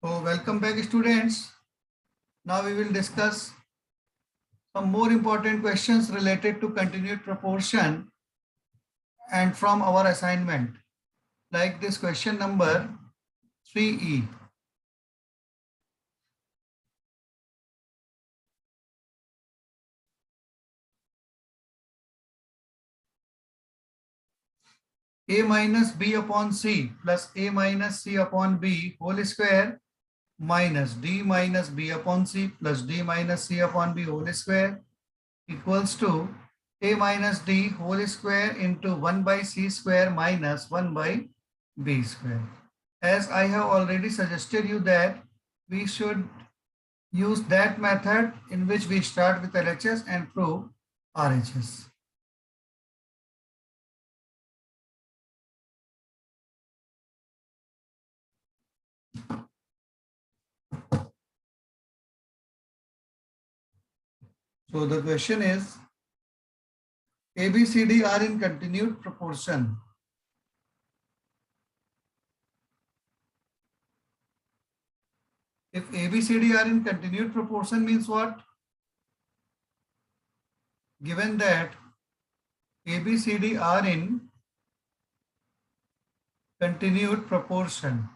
So welcome back students. Now we will discuss some more important questions related to continued proportion and from our assignment, like this question number 3E. A minus B upon C plus A minus C upon B whole square minus D minus B upon C plus D minus C upon B whole square equals to A minus D whole square into 1 by C square minus 1 by B square. As I have already suggested you that we should use that method in which we start with LHS and prove RHS. So the question is, ABCD are in continued proportion. If ABCD are in continued proportion means what? Given that ABCD are in continued proportion,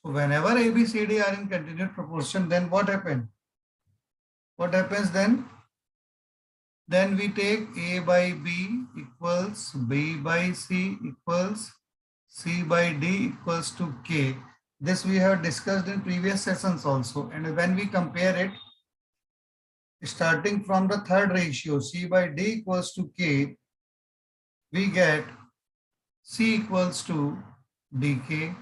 so whenever ABCD are in continued proportion, then what happens? What happens then? Then we take A by B equals B by C equals C by D equals to K. This we have discussed in previous sessions also. And when we compare it, starting from the third ratio, C by D equals to K, we get C equals to DK.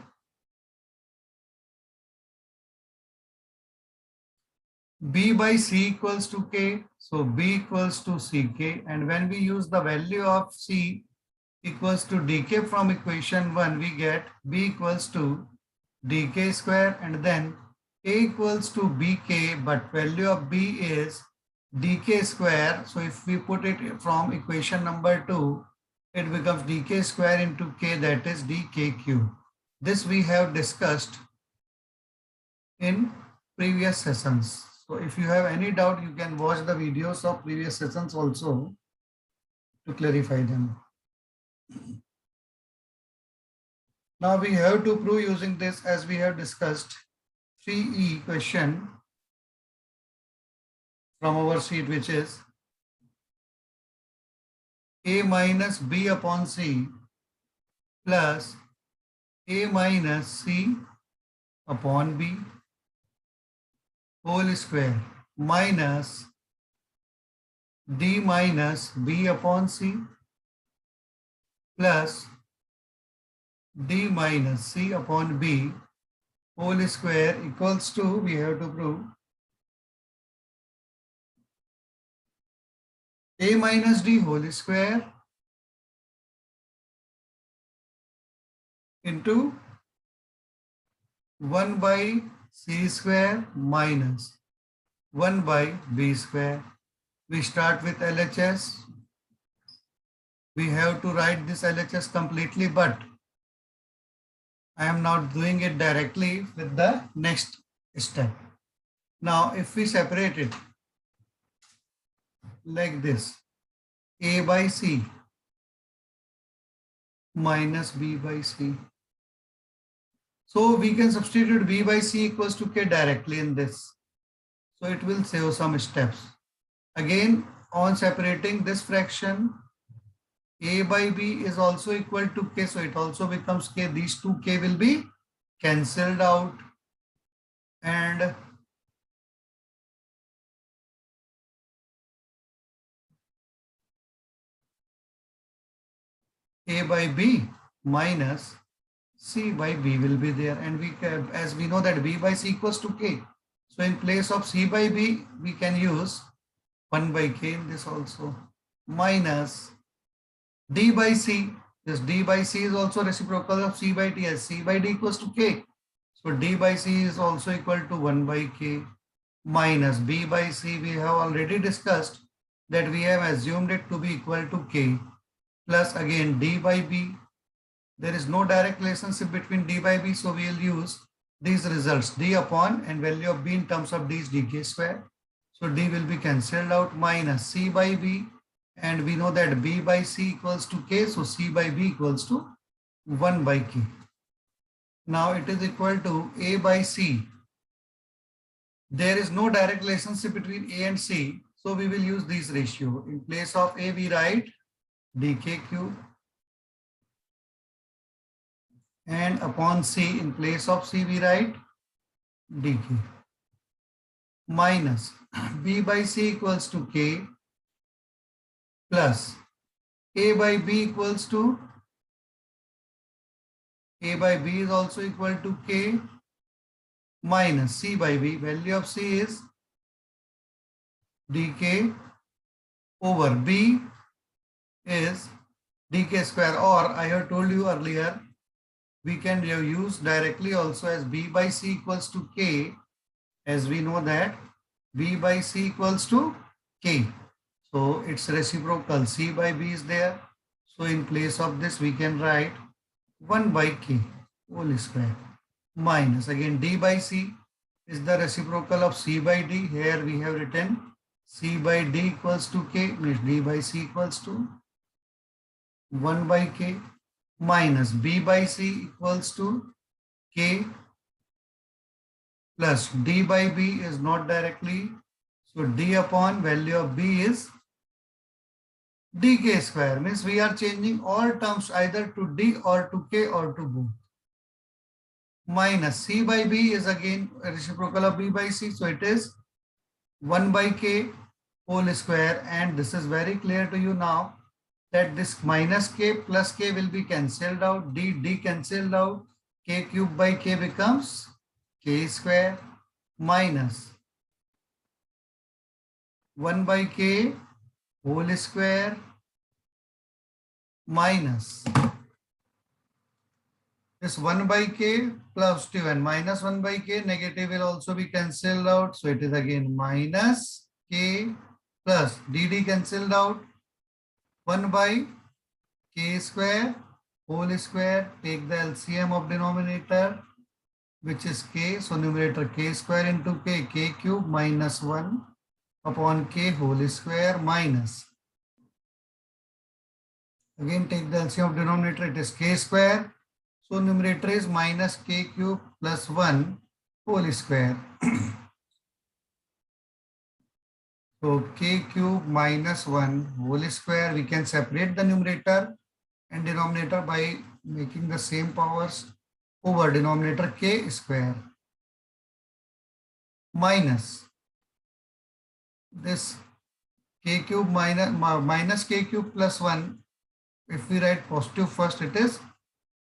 B by C equals to K, so B equals to CK, and when we use the value of C equals to DK from equation 1, we get B equals to DK square, and then A equals to BK, but value of B is DK square, so if we put it from equation number 2, it becomes DK square into K, that is DKQ. This we have discussed in previous sessions. So if you have any doubt, you can watch the videos of previous sessions also to clarify them. Now we have to prove using this, as we have discussed, 3E question from our sheet, which is A minus B upon C plus A minus C upon B whole square minus D minus B upon C plus D minus C upon B whole square equals to, we have to prove, A minus D whole square into 1 by C square minus 1 by B square. We start with LHS. We have to write this LHS completely, but I am not doing it directly with the next step. Now, if we separate it like this, A by C minus B by C. So we can substitute B by C equals to K directly in this. So it will save some steps. Again, on separating this fraction, A by B is also equal to K, so it also becomes K. These two K will be cancelled out, and A by B minus C by B will be there, and we can, as we know that B by C equals to K. So in place of C by B, we can use 1 by K in this also, minus D by C. This D by C is also reciprocal of C by D, as C by D equals to K. So D by C is also equal to 1 by K minus B by C. We have already discussed that we have assumed it to be equal to K. plus again d by b. There is no direct relationship between d by b, so we will use these results, d upon and value of b in terms of d is dk square. So d will be cancelled out, minus c by b, and we know that b by c equals to k, so c by b equals to 1 by k. Now it is equal to a by c. There is no direct relationship between a and c, so we will use this ratio. In place of a, we write dk cube, and upon c, in place of c, we write dk, minus b by c equals to k, plus a by b equals to, a by b is also equal to k, minus c by b. Value of c is dk over b is dk square, or I have told you earlier, we can use directly also as b by c equals to k, as we know that b by c equals to k. So it's reciprocal, c by b is there. So in place of this, we can write 1 by k whole square, minus again d by c is the reciprocal of c by d. Here we have written c by d equals to k, means d by c equals to 1 by k, minus b by c equals to k, plus d by b is not directly, so d upon value of b is dk square, means we are changing all terms either to d or to k or to both, minus c by b is again a reciprocal of b by c, so it is 1 by k whole square. And this is very clear to you now that this minus k plus k will be cancelled out, d cancelled out, k cube by k becomes k square, minus 1 by k whole square, minus this 1 by k positive and minus 1 by k negative will also be cancelled out. So it is again minus k plus dd cancelled out, 1 by k square whole square. Take the LCM of denominator, which is k. So numerator k square into k, k cube minus 1 upon k whole square, minus. Again take the LCM of denominator, it is k square. So numerator is minus k cube plus 1 whole square. So k cube minus 1 whole square, we can separate the numerator and denominator by making the same powers, over denominator k square, minus this k cube minus k cube plus 1. If we write positive first, it is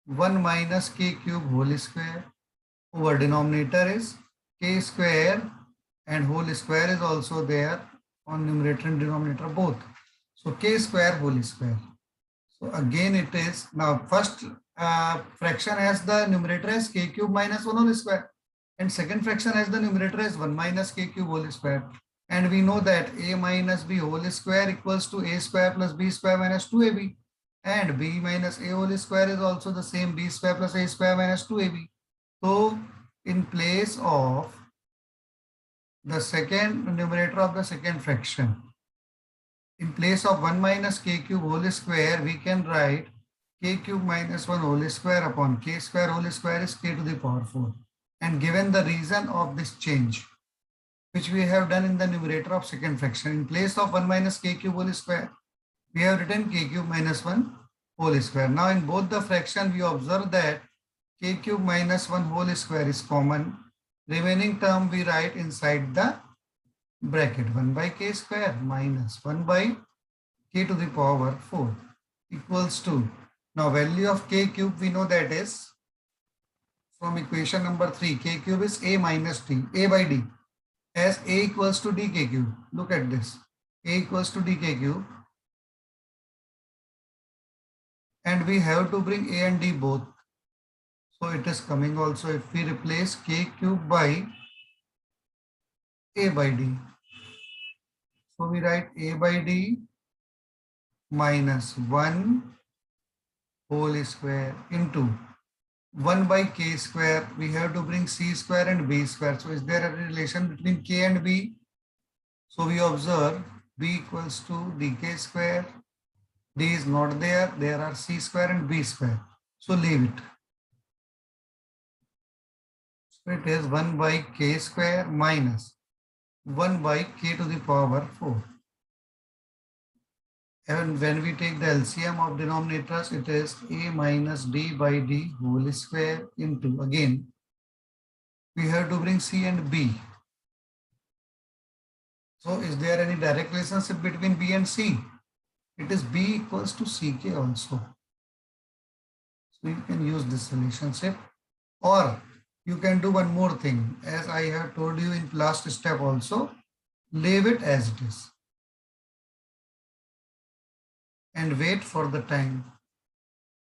1 minus k cube whole square, over denominator is k square and whole square is also there on numerator and denominator both. So k square whole square. So again it is, now first fraction has the numerator as k cube minus 1 whole square, and second fraction has the numerator as 1 minus k cube whole square. And we know that a minus b whole square equals to a square plus b square minus 2ab. And b minus a whole square is also the same, b square plus a square minus 2ab. So in place of the second numerator of the second fraction, in place of 1 minus k cube whole square, we can write k cube minus 1 whole square upon k square whole square is k to the power 4. And given the reason of this change, which we have done in the numerator of second fraction, in place of 1 minus k cube whole square, we have written k cube minus 1 whole square. Now in both the fraction, we observe that k cube minus 1 whole square is common. Remaining term we write inside the bracket, 1 by k square minus 1 by k to the power 4 equals to, now value of k cube we know that is from equation number 3, k cube is a minus d, a by d, as a equals to dk cube. Look at this, a equals to dk cube. And we have to bring a and d both. So it is coming also if we replace k cube by a by d. So we write a by d minus 1 whole square into 1 by k square. We have to bring c square and b square. So is there a relation between k and b? So we observe b equals to dk square. D is not there. There are c square and b square. So leave it. So it is 1 by k square minus 1 by k to the power 4. And when we take the LCM of denominators, it is a minus d by d whole square into, again, we have to bring c and b. So is there any direct relationship between b and c? It is b equals to ck also. So you can use this relationship, or you can do one more thing. As I have told you in last step also, leave it as it is and wait for the time.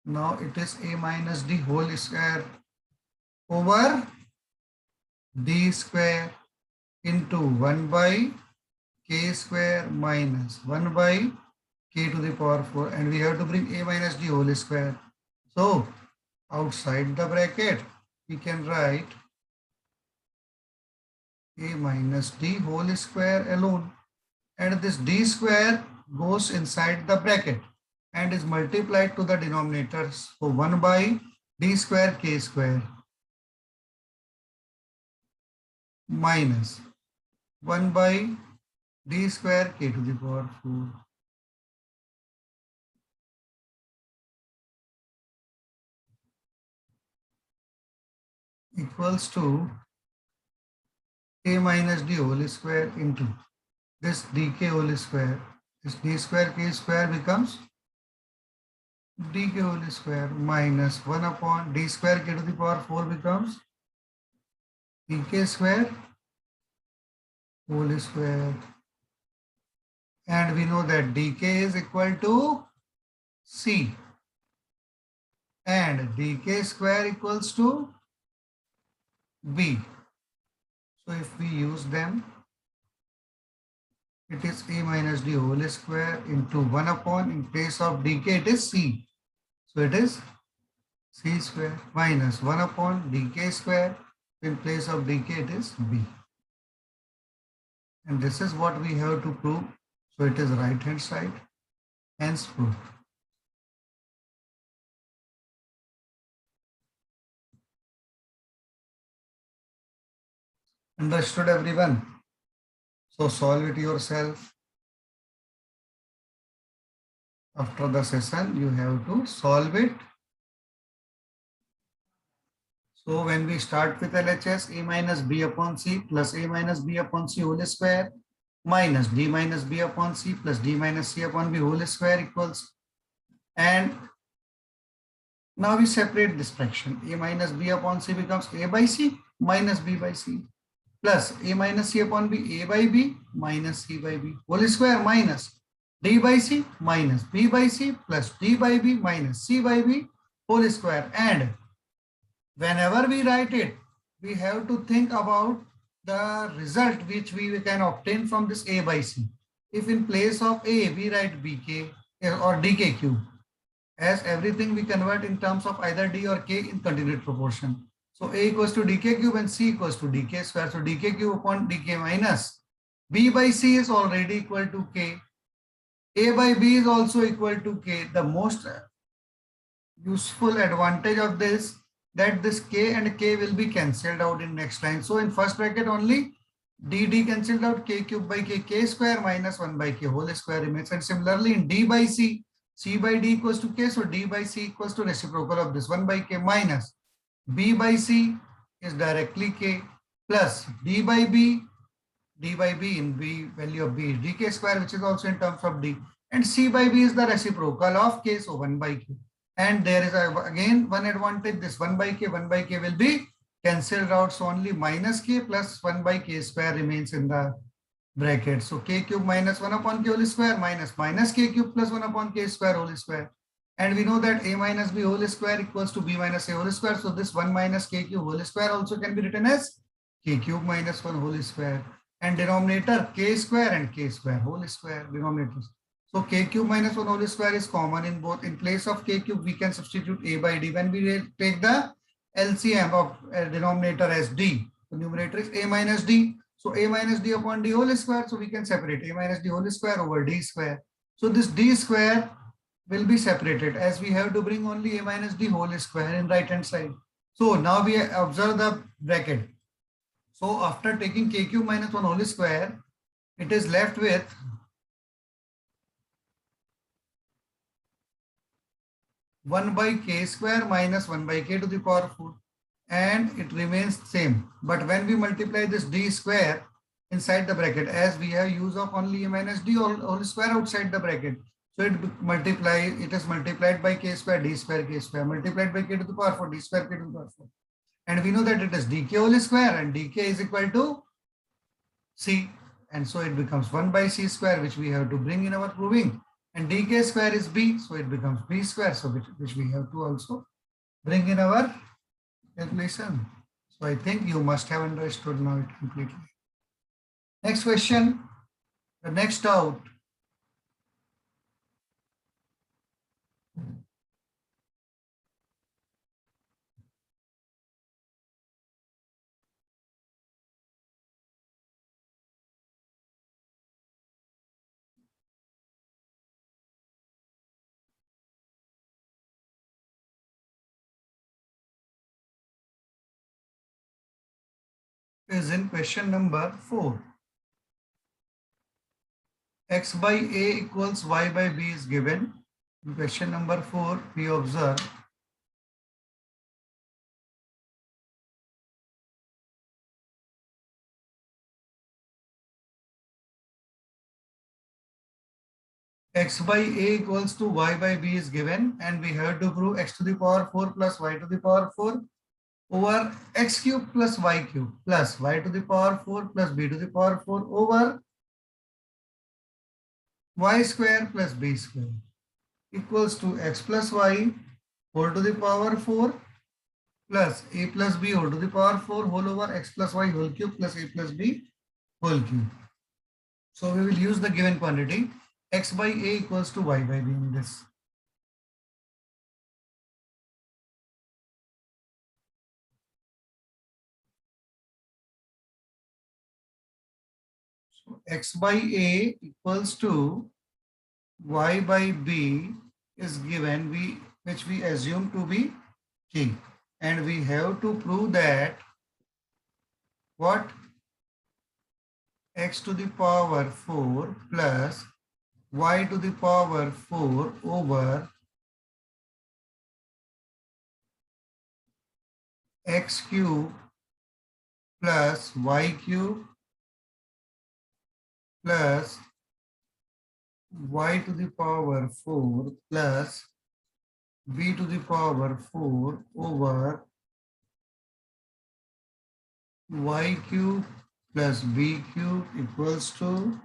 Now it is a minus d whole square over d square into 1 by k square minus 1 by k to the power 4, and we have to bring a minus d whole square. So outside the bracket, we can write a minus d whole square alone, and this d square goes inside the bracket and is multiplied to the denominators. So 1 by d square k square minus 1 by d square k to the power 4 equals to a minus d whole square into this dk whole square. This d square k square becomes dk whole square minus 1 upon d square k to the power 4 becomes dk square whole square. And we know that dk is equal to c and dk square equals to b. So if we use them, it is a minus d whole square into 1 upon, in place of dk it is c. So it is c square minus 1 upon dk square, in place of dk it is b. And this is what we have to prove. So it is right hand side, hence proved. Understood everyone? So solve it yourself. After the session, you have to solve it. So when we start with LHS, a minus b upon c plus a minus b upon c whole square minus d minus b upon c plus d minus c upon b whole square equals, and now we separate this fraction. A minus b upon c becomes a by c minus b by c plus a minus c upon b, a by b minus c by b whole square minus d by c minus b by c plus d by b minus c by b whole square. And whenever we write it, we have to think about the result which we can obtain from this a by c. If in place of a, we write bk or dk cube, as everything we convert in terms of either d or k in continued proportion. So a equals to dk cube and c equals to dk square. So dk cube upon dk minus b by c is already equal to k. A by b is also equal to k. The most useful advantage of this, that this k and k will be cancelled out in next line. So in first bracket only d cancelled out, k cube by k square minus 1 by k whole square remains. And similarly in d by c, c by d equals to k, so d by c equals to reciprocal of this 1 by k minus b by c is directly k plus d by b in b, value of b is dk square, which is also in terms of d, and c by b is the reciprocal of k, so 1 by k. And there is again one advantage, this 1 by k will be cancelled out, so only minus k plus 1 by k square remains in the bracket. So k cube minus 1 upon k whole square minus k cube plus 1 upon k square whole square. And we know that a minus b whole square equals to b minus a whole square. So this 1 minus k cube whole square also can be written as k cube minus 1 whole square. And denominator k square and k square whole square denominators. So k cube minus 1 whole square is common in both. In place of k cube, we can substitute a by d. When we take the LCM of denominator as d, the numerator is a minus d. So a minus d upon d whole square. So we can separate a minus d whole square over d square. So this d square will be separated as we have to bring only a minus d whole square in right hand side. So now we observe the bracket. So after taking k cube minus 1 whole square, it is left with 1 by k square minus 1 by k to the power 4, and it remains same. But when we multiply this d square inside the bracket, as we have use of only a minus d whole square outside the bracket, so it is multiplied by k square, d square, k square, multiplied by k to the power 4, d square, k to the power 4. And we know that it is dk whole square, and dk is equal to c. And so it becomes 1 by c square, which we have to bring in our proving. And dk square is b, so it becomes b square, so which we have to also bring in our calculation. So I think you must have understood now it completely. Next question, the next doubt. Is in question number 4. X by a equals y by b is given. In question number 4, we observe x by a equals to y by b is given, and we have to prove x to the power 4 plus y to the power 4 over x cube plus y cube plus y to the power 4 plus b to the power 4 over y square plus b square equals to x plus y whole to the power 4 plus a plus b whole to the power 4 whole over x plus y whole cube plus a plus b whole cube. So we will use the given quantity x by a equals to y by b in this. So x by a equals to y by b is given, which we assume to be k, and we have to prove that what x to the power 4 plus y to the power 4 over x cube plus y cube plus y to the power 4 plus b to the power 4 over y cube plus b cube equals to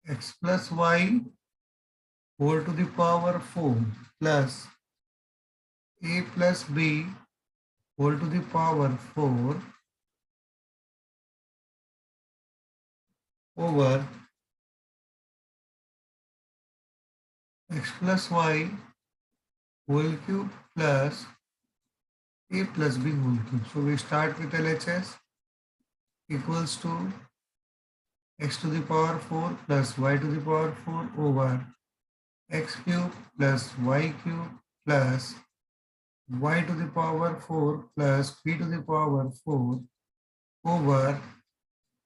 x plus y whole to the power 4 plus a plus b whole to the power 4 over x plus y whole cube plus a plus b whole cube. So we start with LHS equals to x to the power 4 plus y to the power 4 over x cube plus y cube plus y to the power 4 plus b to the power 4 over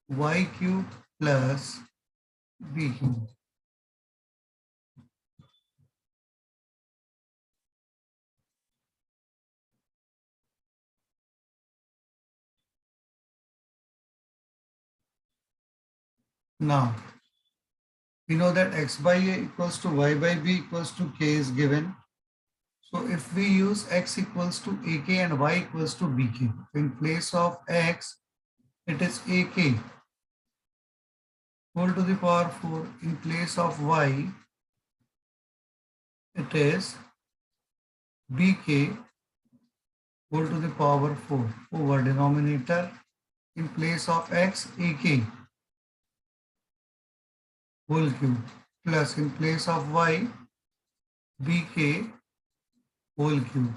y cube plus b cube. Now, we know that x by a equals to y by b equals to k is given. So if we use x equals to ak and y equals to bk, in place of x, it is ak whole to the power 4. In place of y, it is bk whole to the power 4 over denominator in place of x ak whole cube plus in place of y bk whole cube.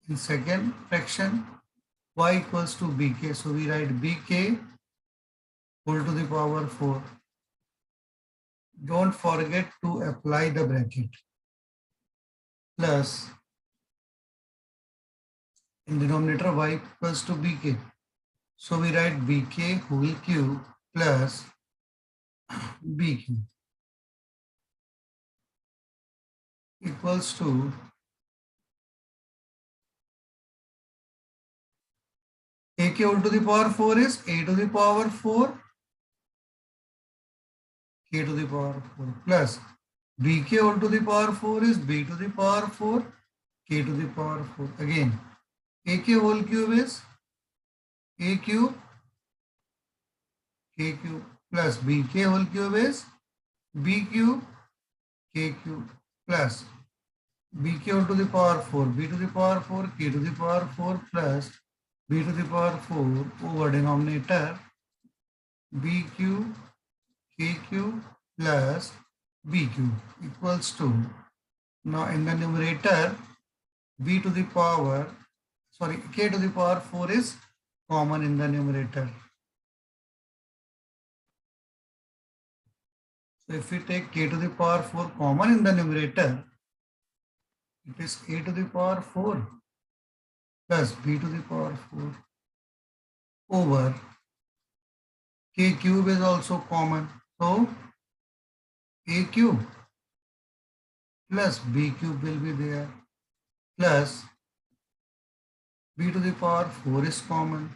In second fraction y equals to bk, so we write bk whole to the power 4. Don't forget to apply the bracket plus in denominator y equals to bk. So we write bk whole cube plus bq equals to ak whole to the power 4 is a to the power 4 k to the power 4 plus bk whole to the power 4 is b to the power 4 k to the power 4. Again, ak whole cube is a cube k cube plus bk whole cube is b cube k cube plus bk whole to the power 4 b to the power 4 k to the power 4 plus b to the power 4 over denominator b cube k cube plus b cube equals to, now in the numerator b to the power, sorry, k to the power 4 is common in the numerator. So if we take k to the power 4 common in the numerator, it is a to the power 4 plus b to the power 4 over k cube is also common. So a cube plus b cube will be there plus b to the power 4 is common.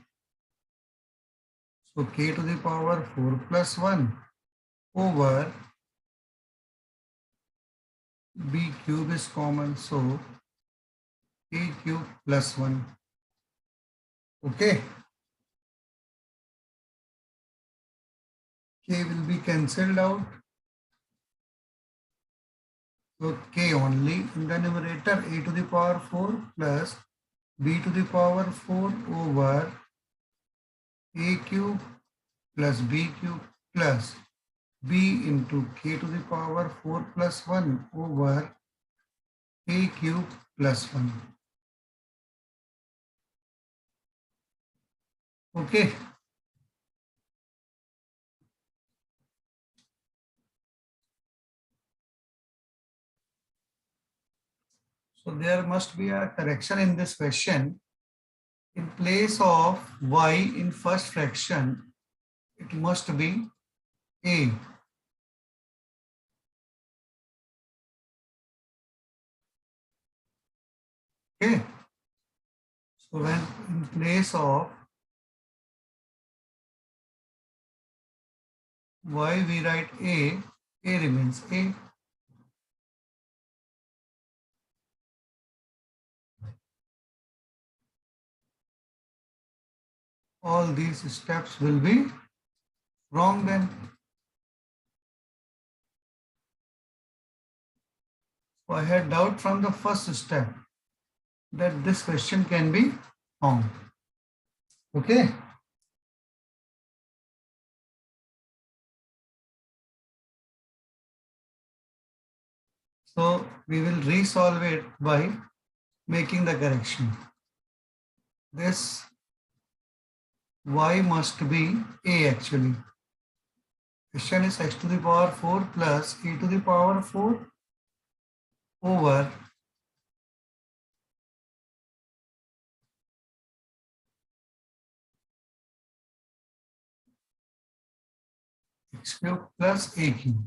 So k to the power 4 plus 1 over b cube is common. So a cube plus 1. Okay. K will be cancelled out. So k only in the numerator a to the power 4 plus b to the power 4 over a cube plus b cube plus b into k to the power 4 plus 1 over a cube plus 1. Okay. So there must be a correction in this question. In place of y in first fraction, it must be a. Okay. So when in place of y we write a remains a. All these steps will be wrong then. So I had doubt from the first step that this question can be wrong. Okay. So we will resolve it by making the correction. This y must be a actually. Question is x to the power 4 plus e to the power 4 over x cube plus a cube.